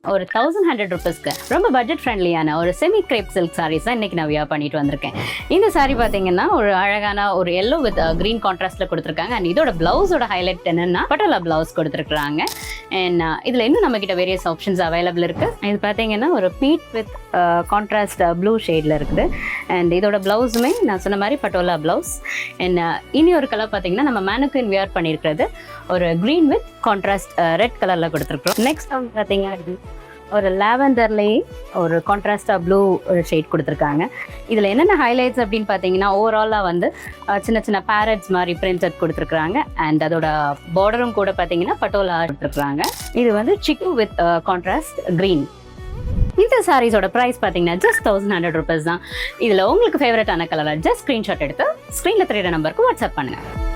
ஒரு 1100 ருபீஸ்க்கு ரொம்ப பட்ஜெட் ஃப்ரெண்ட்லியான ஒரு செமி கிரேப் சில்க் சாரீஸ் தான் இன்னைக்கு நான் வியர் பண்ணிட்டு வந்திருக்கேன். இந்த சாரீ பார்த்தீங்கன்னா ஒரு அழகான ஒரு எல்லோ வித் கிரீன் கான்ட்ராஸ்ட்ல கொடுத்துருக்காங்க. அண்ட் இதோட பிளவுஸோட ஹைலைட் என்னன்னா பட்டோலா பிளவுஸ் கொடுத்துருக்காங்க. அண்ட் இதுல இன்னும் நம்ம கிட்ட வேரியஸ் ஆப்ஷன்ஸ் அவைலபிள் இருக்கு. இது பார்த்தீங்கன்னா ஒரு பீட் வித் கான்ட்ராஸ்ட் ப்ளூ ஷேட்ல இருக்குது. அண்ட் இதோட பிளவுஸுமே நான் சொன்ன மாதிரி பட்டோலா பிளவுஸ். அண்ட் இனி ஒரு கலர் பார்த்தீங்கன்னா நம்ம மேனுக்குவின் வியர் பண்ணியிருக்கிறது ஒரு கிரீன் வித் கான்ட்ராஸ்ட் ரெட் கலர்ல கொடுத்துருக்கோம். நெக்ஸ்ட் பார்த்தீங்கன்னா ஒரு லாவெண்டர்லேயே ஒரு கான்ட்ராஸ்டாக ப்ளூ ஒரு ஷேட் கொடுத்துருக்காங்க. இதில் என்னென்ன ஹைலைட்ஸ் அப்படின்னு பார்த்தீங்கன்னா ஓவராலாக வந்து சின்ன சின்ன பேரட்ஸ் மாதிரி பிரிண்டட் கொடுத்துருக்குறாங்க. அண்ட் அதோட பார்டரும் கூட பார்த்தீங்கன்னா பட்டோலா கொடுத்துருக்குறாங்க. இது வந்து சிக்கு வித் கான்ட்ராஸ்ட் க்ரீன். இந்த சாரீஸோட ப்ரைஸ் பார்த்தீங்கன்னா ஜஸ்ட் 1100 ருபீஸ் தான். இதில் உங்களுக்கு ஃபேவரட்டான கலரை ஜஸ்ட் ஸ்க்ரீன்ஷாட் எடுத்து ஸ்க்ரீனில் தெரியுற நம்பருக்கு வாட்ஸ்அப் பண்ணுங்கள்.